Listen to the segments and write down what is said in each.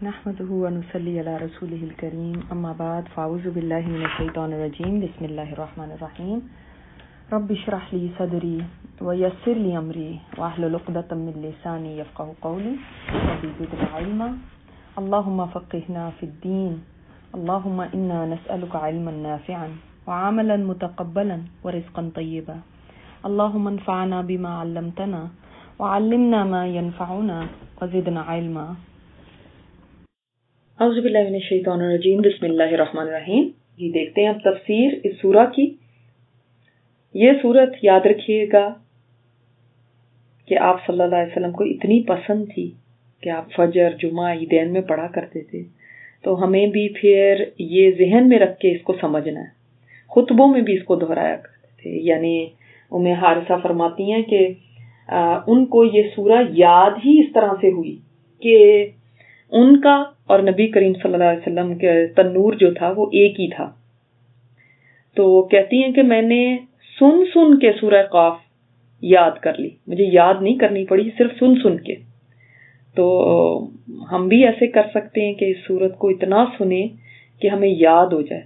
نحمده ونصلي على رسوله الكريم اما بعد فاعوذ بالله من الشيطان الرجيم بسم الله الرحمن الرحيم رب اشرح لي صدري ويسر لي امري واحلل عقدة من لساني يفقهوا قولي رب زدني علما اللهم فقهنا في الدين اللهم انا نسألك علما نافعا وعملا متقبلا ورزقا طيبا اللهم انفعنا بما علمتنا وعلمنا ما ينفعنا وزدنا علما. اعوذ باللہ من الشیطان الرجیم بسم اللہ الرحمن الرحیم. یہ دیکھتے ہیں اب تفسیر اس سورہ کی. یہ سورت یاد رکھیے گا کہ آپ صلی اللہ علیہ وسلم کو اتنی پسند تھی کہ آپ فجر جمعہ عیدین میں پڑھا کرتے تھے، تو ہمیں بھی پھر یہ ذہن میں رکھ کے اس کو سمجھنا ہے. خطبوں میں بھی اس کو دہرایا کرتے تھے. یعنی ام حارثہ فرماتی ہیں کہ ان کو یہ سورہ یاد ہی اس طرح سے ہوئی کہ ان کا اور نبی کریم صلی اللہ علیہ وسلم کے تنور جو تھا وہ ایک ہی تھا. تو کہتی ہیں کہ میں نے سن کے سورہ قاف یاد کر لی، مجھے یاد نہیں کرنی پڑی، صرف سن کے. تو ہم بھی ایسے کر سکتے ہیں کہ اس سورت کو اتنا سنیں کہ ہمیں یاد ہو جائے.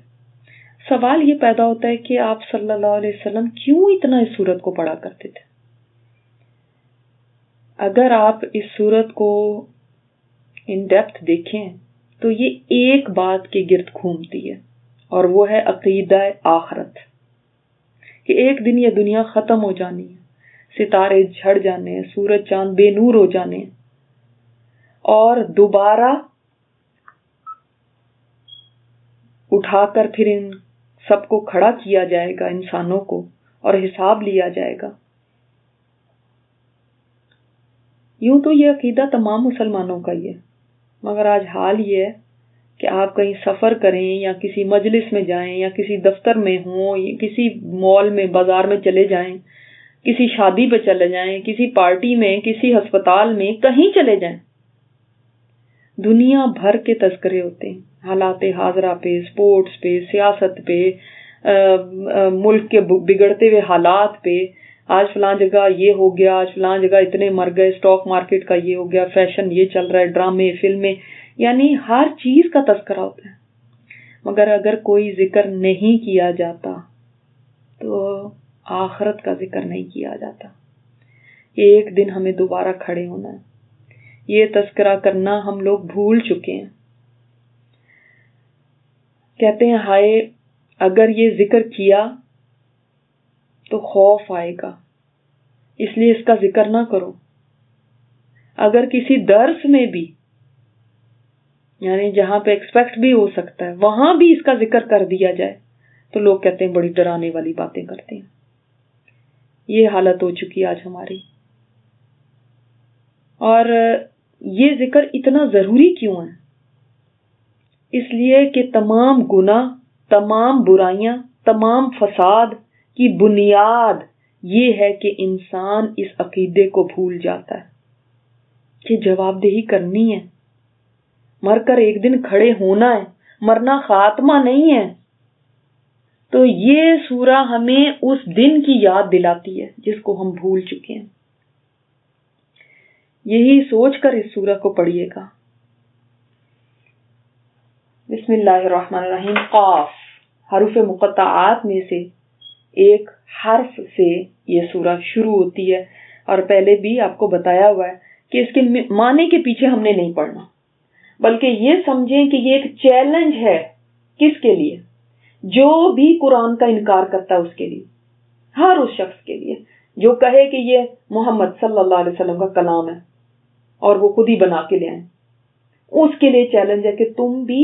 سوال یہ پیدا ہوتا ہے کہ آپ صلی اللہ علیہ وسلم کیوں اتنا اس سورت کو پڑھا کرتے تھے؟ اگر آپ اس سورت کو ان ڈیپتھ دیکھیں تو یہ ایک بات کے گرد گھومتی ہے، اور وہ ہے عقیدہ آخرت، کہ ایک دن یہ دنیا ختم ہو جانی ہے، ستارے جھڑ جانے ہیں، سورج چاند بے نور ہو جانے ہیں، اور دوبارہ اٹھا کر پھر ان سب کو کھڑا کیا جائے گا، انسانوں کو، اور حساب لیا جائے گا. یوں تو یہ عقیدہ تمام مسلمانوں کا ہی ہے، مگر آج حال یہ ہے کہ آپ کہیں سفر کریں یا کسی مجلس میں جائیں یا کسی دفتر میں ہوں، یا کسی مال میں بازار میں چلے جائیں، کسی شادی پہ چلے جائیں، کسی پارٹی میں، کسی ہسپتال میں، کہیں چلے جائیں، دنیا بھر کے تذکرے ہوتے ہیں، حالات حاضرہ پہ، سپورٹس پہ، سیاست پہ، ملک کے بگڑتے ہوئے حالات پہ. آج فلاں جگہ یہ ہو گیا، آج فلاں جگہ اتنے مر گئے، اسٹاک مارکیٹ کا یہ ہو گیا، فیشن یہ چل رہا ہے، ڈرامے، فلمیں، یعنی ہر چیز کا تذکرہ ہوتا ہے. مگر اگر کوئی ذکر نہیں کیا جاتا تو آخرت کا ذکر نہیں کیا جاتا. ایک دن ہمیں دوبارہ کھڑے ہونا ہے، یہ تذکرہ کرنا ہم لوگ بھول چکے ہیں. کہتے ہیں ہائے اگر یہ ذکر کیا تو خوف آئے گا، اس لیے اس کا ذکر نہ کرو. اگر کسی درس میں بھی، یعنی جہاں پہ ایکسپیکٹ بھی ہو سکتا ہے، وہاں بھی اس کا ذکر کر دیا جائے تو لوگ کہتے ہیں بڑی ڈرانے والی باتیں کرتے ہیں. یہ حالت ہو چکی آج ہماری. اور یہ ذکر اتنا ضروری کیوں ہے؟ اس لیے کہ تمام گناہ، تمام برائیاں، تمام فساد کی بنیاد یہ ہے کہ انسان اس عقیدے کو بھول جاتا ہے کہ جواب دہی کرنی ہے، مر کر ایک دن کھڑے ہونا ہے، مرنا خاتمہ نہیں ہے. تو یہ سورہ ہمیں اس دن کی یاد دلاتی ہے جس کو ہم بھول چکے ہیں. یہی سوچ کر اس سورہ کو پڑھیے گا. بسم اللہ الرحمن الرحیم. قاف حروف مقطعات میں سے ایک حرف سے یہ سورہ شروع ہوتی ہے، اور پہلے بھی آپ کو بتایا ہوا ہے کہ اس کے معنی کے پیچھے ہم نے نہیں پڑھنا، بلکہ یہ سمجھیں کہ یہ ایک چیلنج ہے. کس کے لیے؟ جو بھی قرآن کا انکار کرتا ہے اس کے لیے، ہر اس شخص کے لیے جو کہے کہ یہ محمد صلی اللہ علیہ وسلم کا کلام ہے اور وہ خود ہی بنا کے لے آئیں، اس کے لیے چیلنج ہے کہ تم بھی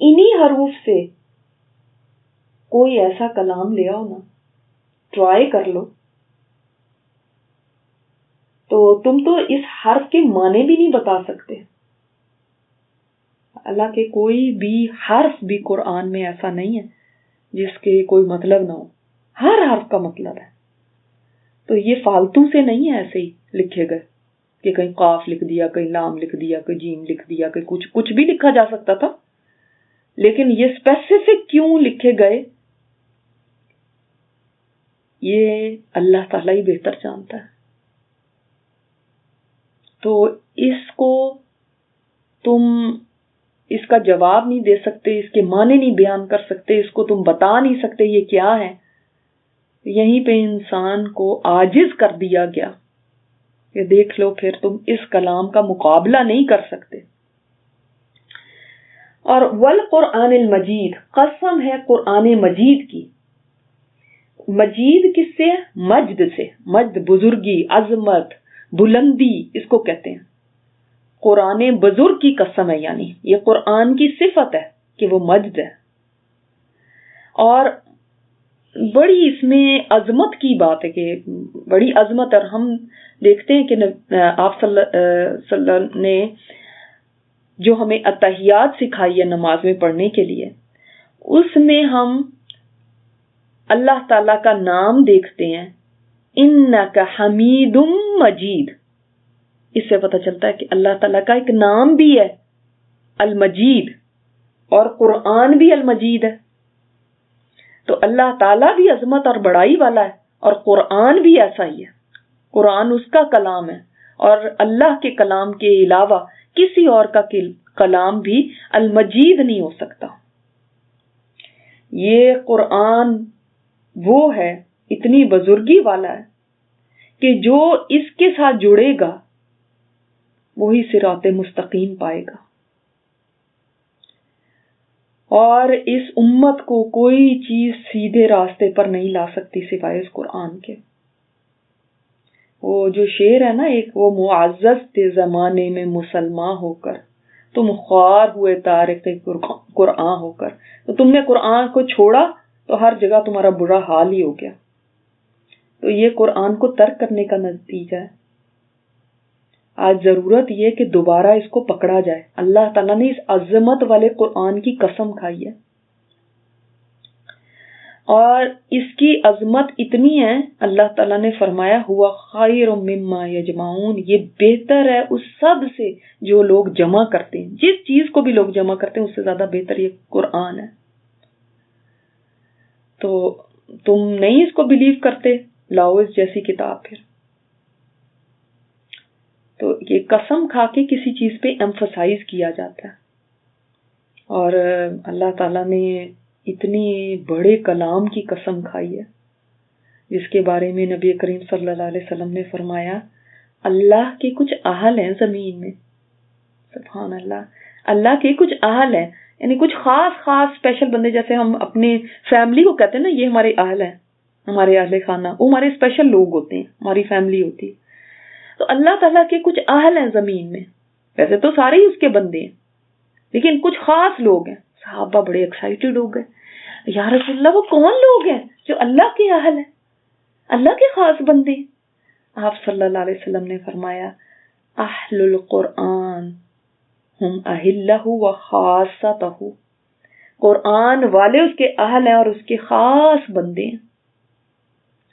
انہی حروف سے کوئی ایسا کلام لے آؤ نا، ٹرائی کر لو. تو تم تو اس حرف کے معنی بھی نہیں بتا سکتے. اللہ کے کوئی بھی حرف بھی قرآن میں ایسا نہیں ہے جس کے کوئی مطلب نہ ہو، ہر حرف کا مطلب ہے. تو یہ فالتو سے نہیں ہے ایسے ہی لکھے گئے کہ کہیں قاف لکھ دیا، کہیں لام لکھ دیا، کہیں جیم لکھ دیا، کہیں کچھ بھی لکھا جا سکتا تھا. لیکن یہ اسپیسیفک کیوں لکھے گئے یہ اللہ تعالیٰ ہی بہتر جانتا ہے. تو اس کو تم اس کا جواب نہیں دے سکتے، اس کے معنی نہیں بیان کر سکتے، اس کو تم بتا نہیں سکتے یہ کیا ہے، یہیں پہ انسان کو عاجز کر دیا گیا کہ دیکھ لو پھر تم اس کلام کا مقابلہ نہیں کر سکتے۔ اور والقرآن المجید، قسم ہے قرآن مجید کی۔ مجید کس سے؟ مجد سے، مجد بزرگی، عظمت، بلندی اس کو کہتے ہیں۔ قرآن بزرگ کی قسم ہے، یعنی یہ قرآن کی صفت ہے کہ وہ مجد ہے، اور بڑی اس میں عظمت کی بات ہے کہ بڑی عظمت۔ اور ہم دیکھتے ہیں کہ آپ صلی اللہ علیہ وسلم نے جو ہمیں اتحیات سکھائی ہے نماز میں پڑھنے کے لیے، اس میں ہم اللہ تعالی کا نام دیکھتے ہیں، انک حمید مجید۔ اس سے پتہ چلتا ہے کہ اللہ تعالیٰ کا ایک نام بھی ہے المجید، اور قرآن بھی المجید ہے۔ تو اللہ تعالیٰ بھی عظمت اور بڑائی والا ہے، اور قرآن بھی ایسا ہی ہے۔ قرآن اس کا کلام ہے، اور اللہ کے کلام کے علاوہ کسی اور کا کلام بھی المجید نہیں ہو سکتا۔ یہ قرآن وہ ہے، اتنی بزرگی والا ہے کہ جو اس کے ساتھ جڑے گا وہی صراط مستقیم پائے گا، اور اس امت کو کوئی چیز سیدھے راستے پر نہیں لا سکتی سوائے اس قرآن کے۔ وہ جو شعر ہے نا ایک، وہ معزز تھے زمانے میں مسلمان ہو کر، تم خوار ہوئے تارک قرآن ہو کر۔ تو تم نے قرآن کو چھوڑا تو ہر جگہ تمہارا برا حال ہی ہو گیا۔ تو یہ قرآن کو ترک کرنے کا نتیجہ ہے۔ آج ضرورت یہ کہ دوبارہ اس کو پکڑا جائے۔ اللہ تعالیٰ نے اس عظمت والے قرآن کی قسم کھائی ہے، اور اس کی عظمت اتنی ہے، اللہ تعالیٰ نے فرمایا ہوا خیر مما یجمعون، یہ بہتر ہے اس سب سے جو لوگ جمع کرتے ہیں۔ جس چیز کو بھی لوگ جمع کرتے ہیں اس سے زیادہ بہتر یہ قرآن ہے۔ تو تم نہیں اس کو بلیو کرتے، لاؤ اس جیسی کتاب پھر۔ تو یہ قسم کھا کے کسی چیز پہ ایمفسائز کیا جاتا ہے، اور اللہ تعالیٰ نے اتنی بڑے کلام کی قسم کھائی ہے جس کے بارے میں نبی کریم صلی اللہ علیہ وسلم نے فرمایا اللہ کے کچھ اہل ہیں زمین میں۔ سبحان اللہ، اللہ کے کچھ اہل ہیں، یعنی کچھ خاص خاص اسپیشل بندے، جیسے ہم اپنے فیملی کو کہتے ہیں نا یہ ہمارے اہل ہیں، ہمارے اہل خانہ، وہ ہمارے اسپیشل لوگ ہوتے ہیں، ہماری فیملی ہوتی ہے۔ تو اللہ تعالیٰ کے کچھ اہل ہیں زمین میں، ویسے تو سارے ہی اس کے بندے ہیں، لیکن کچھ خاص لوگ ہیں۔ صحابہ بڑے ایکسائٹڈ ہو گئے، یا رسول اللہ وہ کون لوگ ہیں جو اللہ کے اہل ہیں، اللہ کے خاص بندے ہیں؟ آپ صلی اللہ علیہ وسلم نے فرمایا اہل القرآن ہم اہلہ و خاصتہ، قرآن والے اس کے اہل ہیں اور اس کے خاص بندے ہیں۔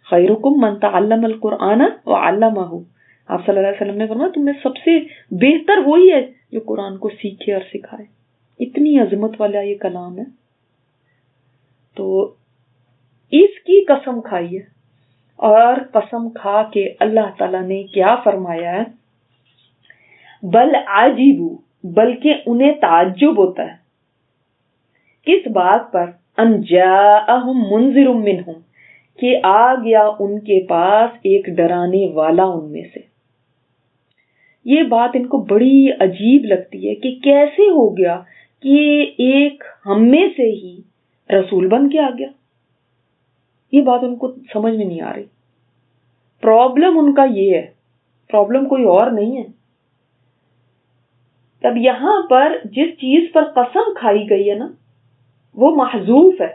خیرکم من تعلم القرآن وعلمہ، آپ صلی اللہ علیہ وسلم نے فرمایا تم میں سب سے بہتر وہی ہے جو قرآن کو سیکھے اور سکھائے۔ اتنی عظمت والا یہ کلام ہے، تو اس کی قسم کھائی ہے، اور قسم کھا کے اللہ تعالیٰ نے کیا فرمایا ہے، بل عجیبوا، بلکہ انہیں تعجب ہوتا ہے، کس بات پر، ان جاءہم منذر منہم، کہ آ گیا ان کے پاس ایک ڈرانے والا ان میں سے۔ یہ بات ان کو بڑی عجیب لگتی ہے کہ کیسے ہو گیا کہ ایک ہم میں سے ہی رسول بن کے آ گیا۔ یہ بات ان کو سمجھ میں نہیں آ رہی۔ پرابلم ان کا یہ ہے، پرابلم کوئی اور نہیں ہے۔ تب یہاں پر جس چیز پر قسم کھائی گئی ہے نا وہ محذوف ہے۔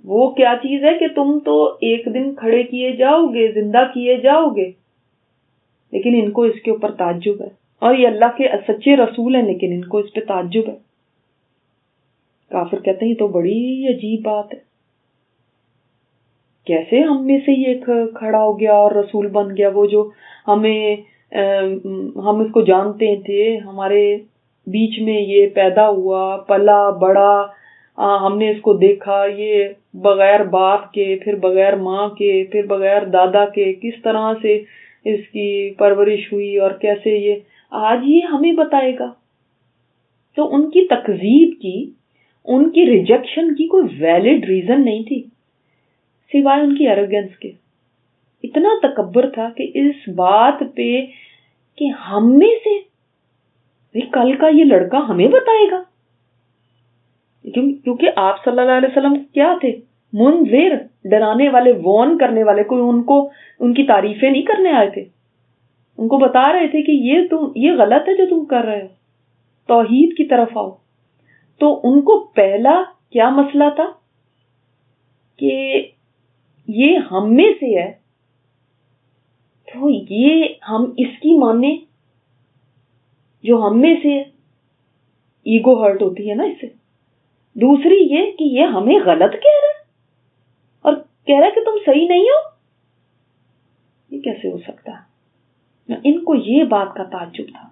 وہ کیا چیز ہے کہ تم تو ایک دن کھڑے کیے جاؤ گے، زندہ کیے جاؤ گے، لیکن ان کو اس کے اوپر تعجب ہے، اور یہ اللہ کے سچے رسول ہیں لیکن ان کو اس پہ تعجب ہے۔ کافر کہتے ہیں یہ تو بڑی عجیب بات ہے، کیسے ہم میں سے یہ کھڑا ہو گیا اور رسول بن گیا، وہ جو ہم اس کو جانتے تھے، ہمارے بیچ میں یہ پیدا ہوا، پلا بڑا، ہم نے اس کو دیکھا، یہ بغیر باپ کے، پھر بغیر ماں کے، پھر بغیر دادا کے کس طرح سے اس کی پرورش ہوئی، اور کیسے یہ آج یہ ہمیں بتائے گا۔ تو ان کی تکذیب کی، ان کی ریجیکشن کی کوئی ویلڈ ریزن نہیں تھی سوائے ان کی ایروگنس کے. اتنا تکبر تھا کہ اس بات پہ کہ ہم میں سے کل کا یہ لڑکا ہمیں بتائے گا، کیونکہ آپ صلی اللہ علیہ وسلم کیا تھے؟ منذر، ڈرانے والے، وارن کرنے والے. کوئی ان کی تعریفیں نہیں کرنے آئے تھے، ان کو بتا رہے تھے کہ یہ غلط ہے جو تم کر رہے ہو، توحید کی طرف آؤ. تو ان کو پہلا کیا مسئلہ تھا کہ یہ ہم میں سے ہے تو یہ ہم اس کی مانیں جو ہم میں سے ہے. ایگو ہرٹ ہوتی ہے نا اس سے. دوسری یہ کہ یہ ہمیں غلط کہہ رہا ہے اور کہہ رہا ہے کہ تم صحیح نہیں ہو. یہ کیسے ہو سکتا ہے؟ ان کو یہ بات کا تعجب تھا.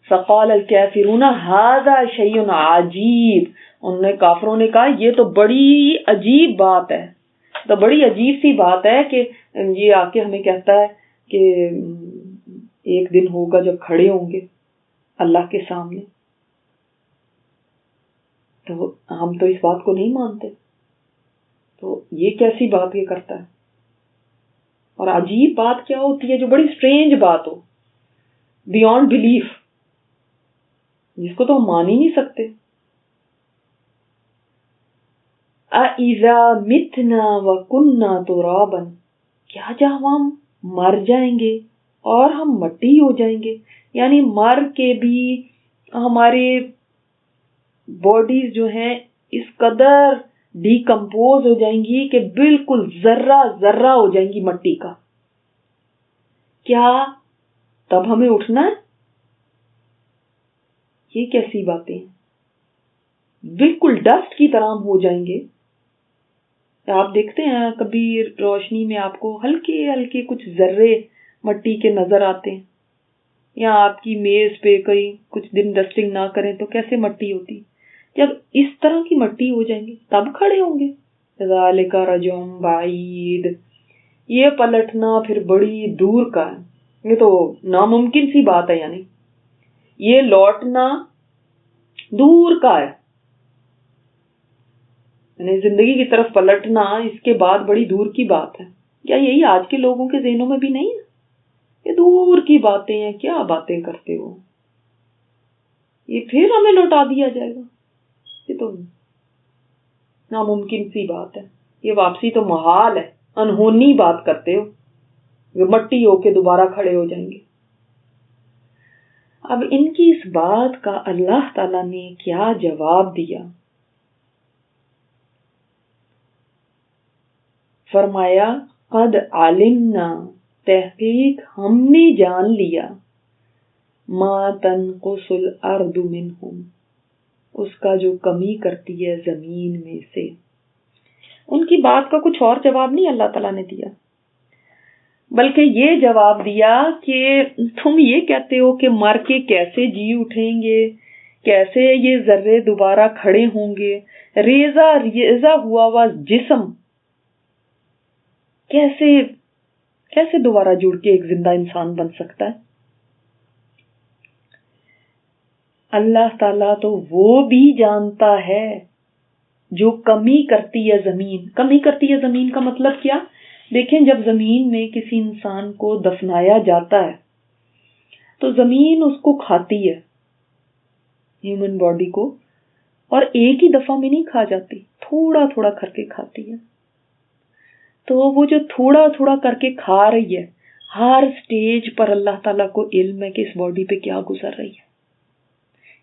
فقال الکافرون ھذا شیء عجیب. انہوں نے کافروں نے کہا یہ تو بڑی عجیب بات ہے، تو بڑی عجیب سی بات ہے کہ یہ آ کے ہمیں کہتا ہے کہ ایک دن ہوگا جب کھڑے ہوں گے اللہ کے سامنے. تو ہم تو اس بات کو نہیں مانتے، تو یہ کیسی بات یہ کرتا ہے؟ اور عجیب بات کیا ہوتی ہے جو بڑی سٹرینج بات ہو، بیونڈ بلیف، جس کو تو ہم مان ہی نہیں سکتے. اَإِذَا مِتْنَا وَكُنَّا تُرَابًا، کیا جب ہم مر جائیں گے اور ہم مٹی ہو جائیں گے، یعنی مر کے بھی ہمارے باڈیز جو ہیں اس قدر ڈیکمپوز ہو جائیں گی کہ بالکل ذرہ ذرہ ہو جائیں گی مٹی کا، کیا تب ہمیں اٹھنا ہے؟ یہ کیسی باتیں ہیں؟ بالکل ڈسٹ کی طرح ہم ہو جائیں گے. آپ دیکھتے ہیں کبھی روشنی میں آپ کو ہلکے ہلکے کچھ ذرے مٹی کے نظر آتے ہیں، یا آپ کی میز پہ کئی کچھ دن ڈسٹنگ نہ کریں تو کیسے مٹی ہوتی. جب اس طرح کی مٹی ہو جائیں گے تب کھڑے ہوں گے. ذالک رجع بعید، یہ پلٹنا پھر بڑی دور کا ہے، یہ تو ناممکن سی بات ہے، یعنی یہ لوٹنا دور کا ہے، یعنی زندگی کی طرف پلٹنا اس کے بعد بڑی دور کی بات ہے. کیا یہی آج کے لوگوں کے ذہنوں میں بھی نہیں ہے؟ یہ دور کی باتیں ہیں، کیا باتیں کرتے ہو، یہ پھر ہمیں لوٹا دیا جائے گا، یہ تو ناممکن سی بات ہے، یہ واپسی تو محال ہے، انہونی بات کرتے ہو، وہ مٹی ہو کے دوبارہ کھڑے ہو جائیں گے. اب ان کی اس بات کا اللہ تعالیٰ نے کیا جواب دیا؟ فرمایا قد علمنا، تحقیق ہم نے جان لیا، ما تنقص الارض منہم، اس کا جو کمی کرتی ہے زمین میں سے. ان کی بات کا کچھ اور جواب نہیں اللہ تعالیٰ نے دیا، بلکہ یہ جواب دیا کہ تم یہ کہتے ہو کہ مر کے کیسے جی اٹھیں گے، کیسے یہ ذرے دوبارہ کھڑے ہوں گے، ریزہ ہوا ہوا جسم کیسے دوبارہ جڑ کے ایک زندہ انسان بن سکتا ہے. اللہ تعالیٰ تو وہ بھی جانتا ہے جو کمی کرتی ہے زمین. کمی کرتی ہے زمین کا مطلب کیا؟ دیکھیں جب زمین میں کسی انسان کو دفنایا جاتا ہے تو زمین اس کو کھاتی ہے، ہیومن باڈی کو، اور ایک ہی دفعہ میں نہیں کھا جاتی، تھوڑا تھوڑا کر کے کھاتی ہے. تو وہ جو تھوڑا تھوڑا کر کے کھا رہی ہے، ہر سٹیج پر اللہ تعالیٰ کو علم ہے کہ اس باڈی پہ کیا گزر رہی ہے،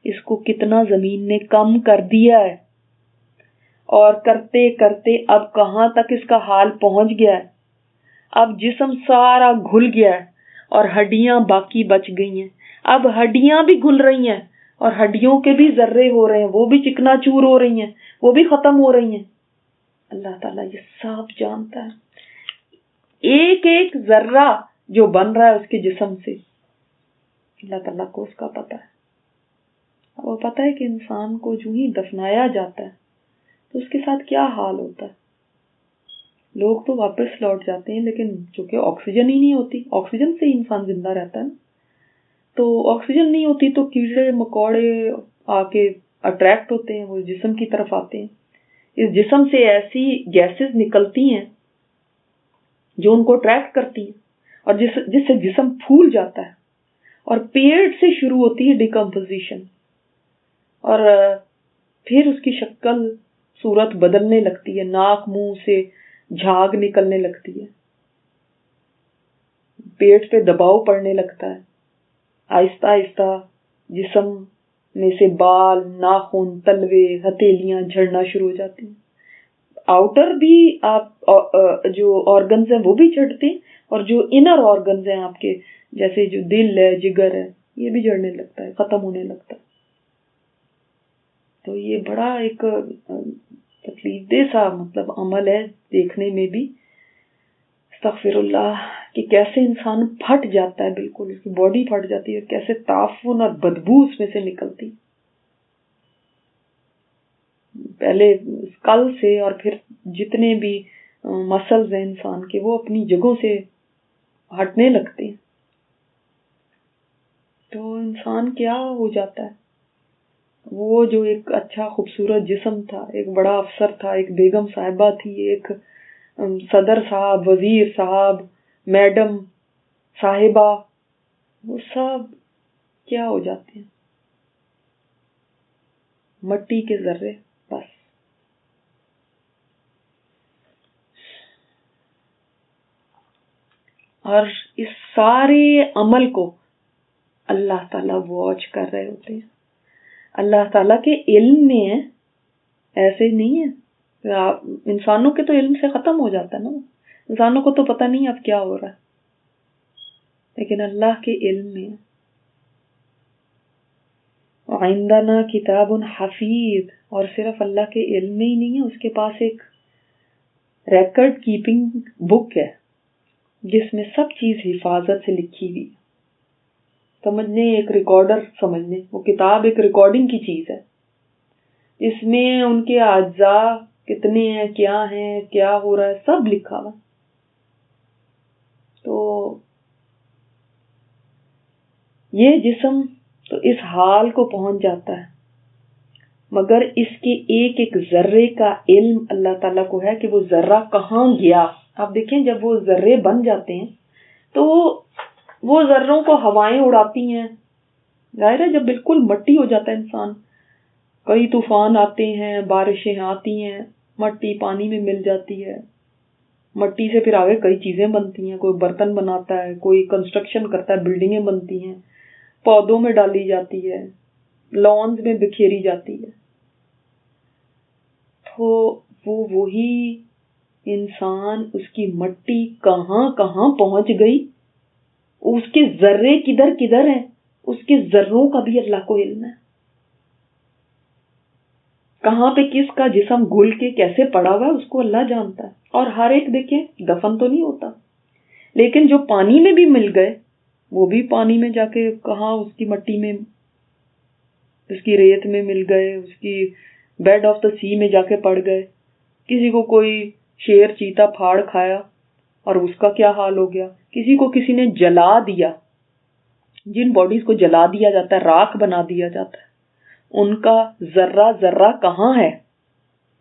اس کو کتنا زمین نے کم کر دیا ہے، اور کرتے کرتے اب کہاں تک اس کا حال پہنچ گیا ہے. اب جسم سارا گھل گیا ہے اور ہڈیاں باقی بچ گئی ہیں. اب ہڈیاں بھی گھل رہی ہیں اور ہڈیوں کے بھی ذرے ہو رہے ہیں، وہ بھی چکنا چور ہو رہی ہیں، وہ بھی ختم ہو رہی ہیں. اللہ تعالیٰ یہ سب جانتا ہے، ایک ایک ذرہ جو بن رہا ہے اس کے جسم سے اللہ تعالیٰ کو اس کا پتہ ہے. وہ پتہ ہے کہ انسان کو جو ہی دفنایا جاتا ہے تو اس کے ساتھ کیا حال ہوتا ہے. لوگ تو واپس لوٹ جاتے ہیں، لیکن چونکہ آکسیجن ہی نہیں ہوتی، آکسیجن سے ہی انسان زندہ رہتا ہے، تو آکسیجن نہیں ہوتی تو کیڑے مکوڑے آ کے اٹریکٹ ہوتے ہیں، وہ جسم کی طرف آتے ہیں. اس جسم سے ایسی گیسز نکلتی ہیں جو ان کو اٹریکٹ کرتی ہیں، اور جس سے جسم پھول جاتا ہے، اور پیٹ سے شروع ہوتی ہے ڈیکمپوزیشن، اور پھر اس کی شکل صورت بدلنے لگتی ہے، ناک منہ سے جھاگ نکلنے لگتی ہے، پیٹ پہ دباؤ پڑنے لگتا ہے، آہستہ آہستہ جسم میں سے بال، ناخن، تلوے، ہتھیلیاں جھڑنا شروع ہو جاتی ہیں. آؤٹر بھی آپ جو آرگنز ہیں وہ بھی جھڑتے ہیں، اور جو انر آرگنز ہیں آپ کے، جیسے جو دل ہے، جگر ہے، یہ بھی جھڑنے لگتا ہے، ختم ہونے لگتا ہے. تو یہ بڑا ایک تکلیف دہ سا مطلب عمل ہے دیکھنے میں بھی. استغفر اللہ کہ کیسے انسان پھٹ جاتا ہے، بالکل اس کی باڈی پھٹ جاتی ہے، کیسے تعفن اور بدبو اس میں سے نکلتی. پہلے اسکل سے اور پھر جتنے بھی مسلز ہیں انسان کے، وہ اپنی جگہوں سے ہٹنے لگتے ہیں. تو انسان کیا ہو جاتا ہے. وہ جو ایک اچھا خوبصورت جسم تھا، ایک بڑا افسر تھا، ایک بیگم صاحبہ تھی، ایک صدر صاحب، وزیر صاحب، میڈم صاحبہ، وہ سب کیا ہو جاتے ہیں، مٹی کے ذرے بس. اور اس سارے عمل کو اللہ تعالیٰ واچ کر رہے ہوتے ہیں. اللہ تعالیٰ کے علم میں ہے، ایسے نہیں ہے. انسانوں کے تو علم سے ختم ہو جاتا ہے نا، انسانوں کو تو پتہ نہیں اب کیا ہو رہا ہے، لیکن اللہ کے علم میں. عندنا کتاب حفیظ، اور صرف اللہ کے علم میں ہی نہیں ہے، اس کے پاس ایک ریکارڈ کیپنگ بک ہے جس میں سب چیز حفاظت سے لکھی ہوئی. سمجھنے ایک ریکارڈر سمجھنے، وہ کتاب ایک ریکارڈنگ کی چیز ہے، اس میں ان کے اجزاء کتنے ہیں، کیا ہو رہا ہے، سب لکھا ہوا. تو یہ جسم تو اس حال کو پہنچ جاتا ہے، مگر اس کے ایک ایک ذرے کا علم اللہ تعالیٰ کو ہے کہ وہ ذرہ کہاں گیا. آپ دیکھیں جب وہ ذرے بن جاتے ہیں تو وہ ذروں کو ہوائیں اڑاتی ہیں. ظاہر ہے جب بالکل مٹی ہو جاتا ہے انسان، کئی طوفان آتے ہیں، بارشیں آتی ہیں، مٹی پانی میں مل جاتی ہے، مٹی سے پھر آگے کئی چیزیں بنتی ہیں، کوئی برتن بناتا ہے، کوئی کنسٹرکشن کرتا ہے، بلڈنگیں بنتی ہیں، پودوں میں ڈالی جاتی ہے، لانز میں بکھیری جاتی ہے. تو وہی انسان، اس کی مٹی کہاں کہاں پہنچ گئی، اس کے ذرے کدھر کدھر ہیں، اس کے ذروں کا بھی اللہ کو علم ہے. کہاں پہ کس کا جسم گل کے کیسے پڑا ہوا ہے اس کو اللہ جانتا ہے. اور ہر ایک دیکھیں دفن تو نہیں ہوتا، لیکن جو پانی میں بھی مل گئے وہ بھی پانی میں جا کے کہاں اس کی مٹی میں، اس کی ریت میں مل گئے، اس کی بیڈ آف دا سی میں جا کے پڑ گئے. کسی کو کوئی شیر چیتا پھاڑ کھایا اور اس کا کیا حال ہو گیا. کسی کو کسی نے جلا دیا، جن باڈیز کو جلا دیا جاتا ہے، راکھ بنا دیا جاتا ہے، ان کا ذرہ ذرہ کہاں ہے.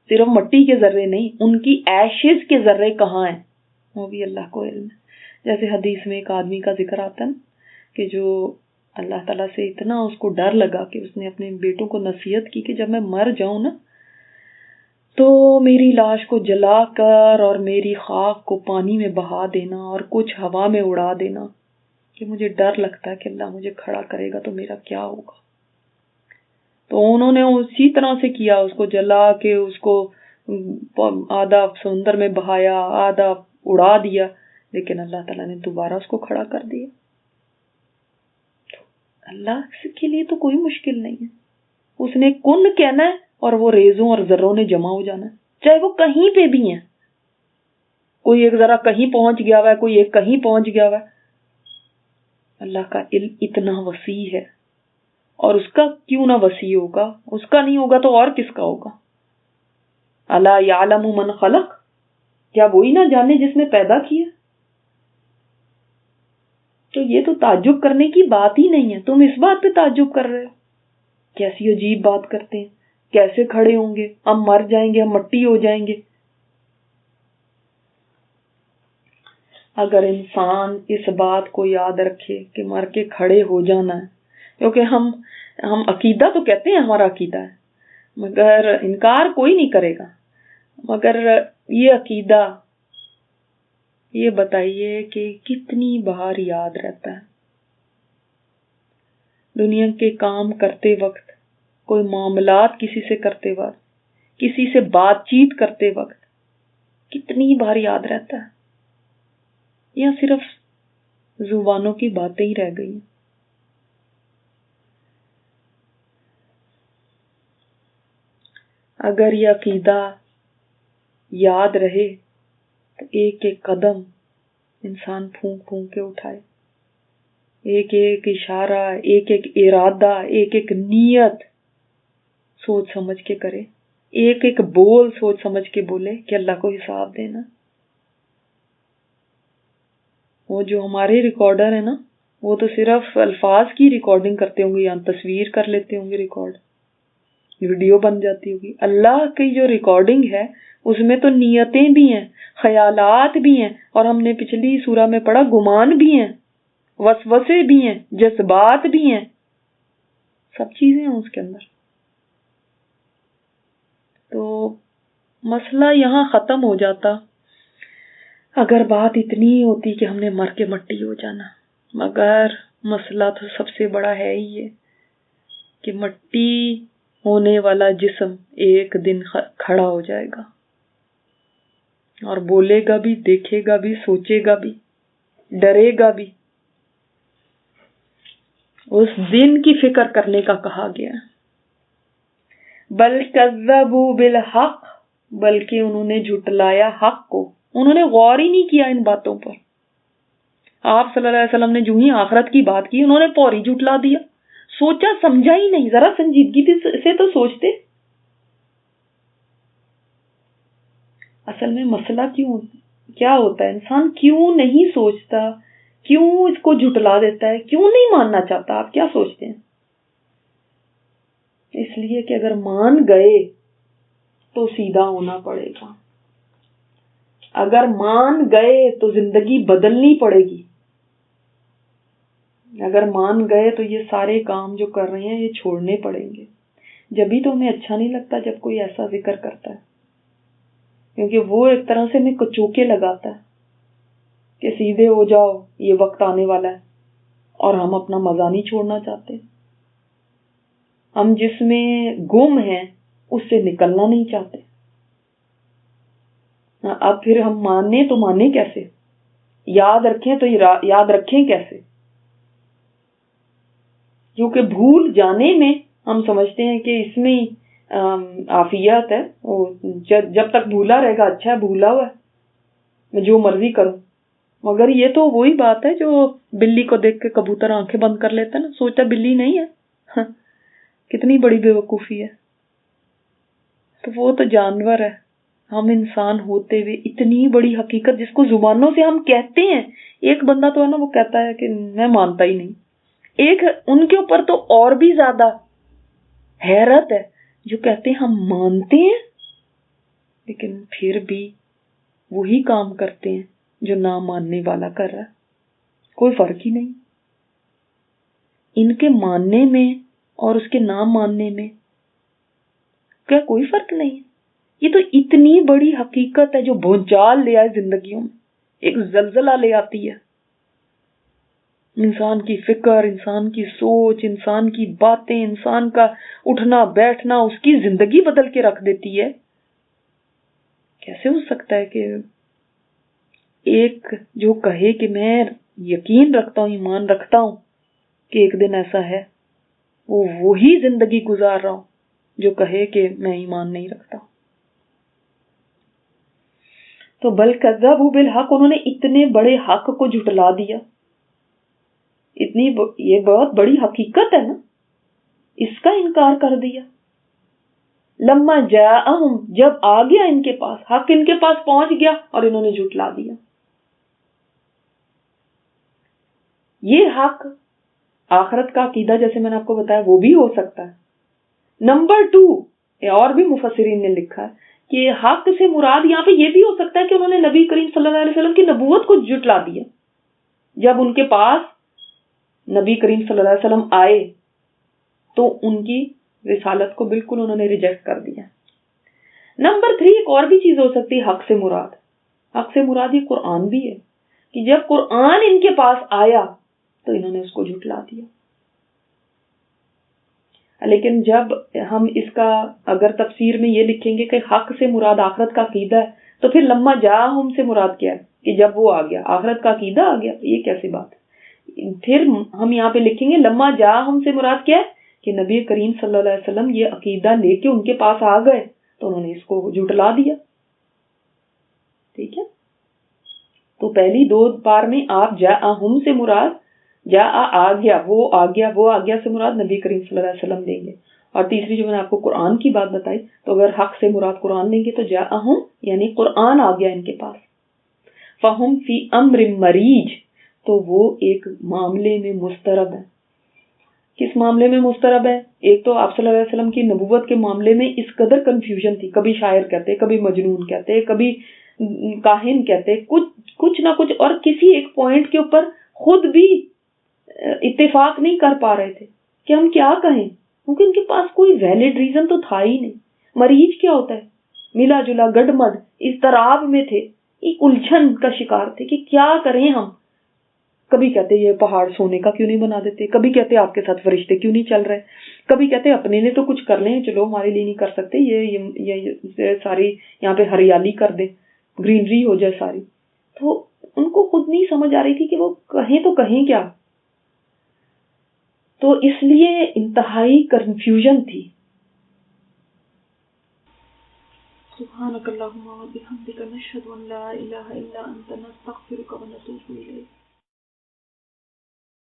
صرف مٹی کے ذرے نہیں، ان کی ایشز کے ذرے کہاں ہیں، وہ بھی اللہ کو علم ہے. جیسے حدیث میں ایک آدمی کا ذکر آتا ہے کہ جو اللہ تعالیٰ سے اتنا اس کو ڈر لگا کہ اس نے اپنے بیٹوں کو نصیحت کی کہ جب میں مر جاؤں نا تو میری لاش کو جلا کر اور میری خاک کو پانی میں بہا دینا اور کچھ ہوا میں اڑا دینا، کہ مجھے ڈر لگتا ہے کہ اللہ مجھے کھڑا کرے گا تو میرا کیا ہوگا. تو انہوں نے اسی طرح سے کیا، اس کو جلا کے اس کو آدھا سمندر میں بہایا، آدھا اڑا دیا، لیکن اللہ تعالیٰ نے دوبارہ اس کو کھڑا کر دیا. اللہ کے لیے تو کوئی مشکل نہیں ہے، اس نے کن کہنا ہے اور وہ ریزوں اور ذروں نے جمع ہو جانا ہے، چاہے وہ کہیں پہ بھی ہیں. کوئی ایک ذرا کہیں پہنچ گیا ہوا ہے، کوئی ایک کہیں پہنچ گیا ہوا ہے. اللہ کا علم اتنا وسیع ہے، اور اس کا کیوں نہ وسیع ہوگا، اس کا نہیں ہوگا تو اور کس کا ہوگا. الا یعلم من خلق، کیا وہی نہ جانے جس نے پیدا کیا. تو یہ تو تعجب کرنے کی بات ہی نہیں ہے. تم اس بات پہ تعجب کر رہے ہو. کیسی عجیب بات کرتے ہیں. کیسے کھڑے ہوں گے؟ ہم مر جائیں گے، ہم مٹی ہو جائیں گے. اگر انسان اس بات کو یاد رکھے کہ مر کے کھڑے ہو جانا ہے، کیونکہ ہم عقیدہ تو کہتے ہیں ہمارا عقیدہ ہے، مگر انکار کوئی نہیں کرے گا، مگر یہ عقیدہ، یہ بتائیے کہ کتنی بار یاد رہتا ہے. دنیا کے کام کرتے وقت، کوئی معاملات کسی سے کرتے وقت، کسی سے بات چیت کرتے وقت کتنی بار یاد رہتا ہے، یا صرف زبانوں کی باتیں ہی رہ گئی ہیں. اگر یہ عقیدہ یاد رہے تو ایک ایک قدم انسان پھونک پھونک کے اٹھائے، ایک ایک اشارہ، ایک ایک ارادہ، ایک ایک نیت سوچ سمجھ کے کرے، ایک ایک بول سوچ سمجھ کے بولے کہ اللہ کو حساب دینا. وہ جو ہمارے ریکارڈر ہیں نا، وہ تو صرف الفاظ کی ریکارڈنگ کرتے ہوں گے یا تصویر کر لیتے ہوں گے، ریکارڈ، ویڈیو بن جاتی ہوگی. اللہ کی جو ریکارڈنگ ہے اس میں تو نیتیں بھی ہیں، خیالات بھی ہیں، اور ہم نے پچھلی سورہ میں پڑھا گمان بھی ہیں، وسوسے بھی ہیں، جذبات بھی ہیں، سب چیزیں ہیں اس کے اندر. تو مسئلہ یہاں ختم ہو جاتا اگر بات اتنی ہوتی کہ ہم نے مر کے مٹی ہو جانا. مگر مسئلہ تو سب سے بڑا ہے ہی یہ کہ مٹی ہونے والا جسم ایک دن کھڑا ہو جائے گا، اور بولے گا بھی، دیکھے گا بھی، سوچے گا بھی، ڈرے گا بھی. اس دن کی فکر کرنے کا کہا گیا. بل کذبوا بالحق، بلکہ انہوں نے جھٹلایا حق کو، انہوں نے غور ہی نہیں کیا ان باتوں پر. آپ صلی اللہ علیہ وسلم نے جو ہی آخرت کی بات کی، انہوں نے فوری جھٹلا دیا، سوچا سمجھا ہی نہیں. ذرا سنجیدگی سے تو سوچتے. اصل میں مسئلہ کیا ہوتا ہے، انسان کیوں نہیں سوچتا، کیوں اس کو جھٹلا دیتا ہے، کیوں نہیں ماننا چاہتا؟ آپ کیا سوچتے ہیں؟ اس لیے کہ اگر مان گئے تو سیدھا ہونا پڑے گا، اگر مان گئے تو زندگی بدلنی پڑے گی، اگر مان گئے تو یہ سارے کام جو کر رہے ہیں یہ چھوڑنے پڑیں گے. جبھی تو ہمیں اچھا نہیں لگتا جب کوئی ایسا ذکر کرتا ہے، کیونکہ وہ ایک طرح سے ہمیں کچوکے لگاتا ہے کہ سیدھے ہو جاؤ، یہ وقت آنے والا ہے. اور ہم اپنا مزہ نہیں چھوڑنا چاہتے، ہم جس میں گم ہیں اس سے نکلنا نہیں چاہتے. اب پھر ہم مانیں تو مانیں کیسے، یاد رکھیں تو یاد رکھیں کیسے؟ کیونکہ بھول جانے میں ہم سمجھتے ہیں کہ اس میں عافیت ہے، جب تک بھولا رہے گا اچھا ہے، بھولا ہوا ہے میں جو مرضی کروں. مگر یہ تو وہی بات ہے جو بلی کو دیکھ کے کبوتر آنکھیں بند کر لیتا ہے نا، سوچتا بلی نہیں ہے. کتنی بڑی بے وقوفی ہے. تو وہ تو جانور ہے، ہم انسان ہوتے ہوئے اتنی بڑی حقیقت جس کو زبانوں سے ہم کہتے ہیں. ایک بندہ تو ہے نا وہ کہتا ہے کہ میں مانتا ہی نہیں، ایک ان کے اوپر تو اور بھی زیادہ حیرت ہے جو کہتے ہیں ہم مانتے ہیں لیکن پھر بھی وہی کام کرتے ہیں جو نہ ماننے والا کر رہا ہے. کوئی فرق ہی نہیں ان کے ماننے میں اور اس کے نہ ماننے میں. کیا کوئی فرق نہیں ہے؟ یہ تو اتنی بڑی حقیقت ہے جو بھونچال لے آئے زندگیوں میں، ایک زلزلہ لے آتی ہے. انسان کی فکر، انسان کی سوچ، انسان کی باتیں، انسان کا اٹھنا بیٹھنا، اس کی زندگی بدل کے رکھ دیتی ہے. کیسے ہو سکتا ہے کہ ایک جو کہے کہ میں یقین رکھتا ہوں، ایمان رکھتا ہوں کہ ایک دن ایسا ہے، وہ وہی زندگی گزار رہا ہوں جو کہے کہ میں ایمان نہیں رکھتا. تو بل کذبوا بالحق، انہوں نے اتنے بڑے حق کو جھٹلا دیا. یہ بہت بڑی حقیقت ہے نا، اس کا انکار کر دیا. لما جاءہم، جب آ گیا ان کے پاس، حق ان کے پاس پہنچ گیا اور انہوں نے جھٹلا دیا. یہ حق آخرت کا عقیدہ جیسے میں نے آپ کو بتایا وہ بھی ہو سکتا ہے۔ نمبر 2، اور بھی مفسرین نے لکھا ہے کہ حق سے مراد یہاں پہ یہ بھی ہو سکتا ہے کہ انہوں نے نبی کریم صلی اللہ علیہ وسلم کی نبوت کو جھٹلا دیا۔ جب ان کے پاس نبی کریم صلی اللہ علیہ وسلم آئے تو ان کی رسالت کو بالکل انہوں نے ریجیکٹ کر دیا۔ نمبر 3، ایک اور بھی چیز ہو سکتی ہے حق سے مراد۔ حق سے مراد یہ قرآن بھی ہے کہ جب قرآن ان کے پاس آیا تو انہوں نے اس کو جھٹلا دیا۔ لیکن جب ہم اس کا اگر تفسیر میں یہ لکھیں گے کہ حق سے مراد آخرت کا عقیدہ ہے تو پھر لما جاءہم سے مراد کیا ہے کہ جب وہ آ گیا آخرت کا عقیدہ آ گیا، یہ کیسی بات ہے؟ پھر ہم یہاں پہ لکھیں گے لما جاءہم سے مراد کیا ہے کہ نبی کریم صلی اللہ علیہ وسلم یہ عقیدہ لے کے ان کے پاس آ گئے تو انہوں نے اس کو جھٹلا دیا۔ ٹھیک ہے، تو پہلی 2 بار میں آپ جاءہم سے مراد جا آ گیا وہ آ گیا سے مراد نبی کریم صلی اللہ علیہ وسلم لیں گے، اور تیسری جو میں نے آپ کو قرآن کی بات بتائی تو اگر حق سے مراد قرآن لیں گے تو جاءہم یعنی قرآن آ گیا ان کے پاس۔ فہم فی امر مریج، تو وہ ایک معاملے میں مضطرب ہے۔ کس معاملے میں مضطرب ہے؟ ایک تو آپ صلی اللہ علیہ وسلم کی نبوت کے معاملے میں اس قدر کنفیوژن تھی، کبھی شاعر کہتے، کبھی مجنون کہتے، کبھی کاہن کہتے، کچھ نہ کچھ، اور کسی ایک پوائنٹ کے اوپر خود بھی اتفاق نہیں کر پا رہے تھے کہ ہم کیا کہیں، کیونکہ ان کے پاس کوئی ویلڈ ریزن تو تھا ہی نہیں۔ مریج کیا ہوتا ہے؟ ملا جلا گڈمڈ اضطراب میں تھے، ایک الجھن کا شکار تھے کہ کیا کریں ہم۔ کبھی کہتے یہ پہاڑ سونے کا کیوں نہیں بنا دیتے، کبھی کہتے آپ کے ساتھ فرشتے کیوں نہیں چل رہے، کبھی کہتے اپنے لیے تو کچھ کر لیں، چلو ہمارے لیے نہیں کر سکتے، یہ ساری یہاں پہ ہریالی کر دیں، گرینری ہو جائے ساری۔ تو ان کو خود نہیں سمجھ آ رہی تھی کہ وہ کہیں تو کہیں کیا، تو اس لیے انتہائی کنفیوژن تھی۔ سبحانک اللہم و بحمدک نشہد ان لا الہ الا انت نستغفرک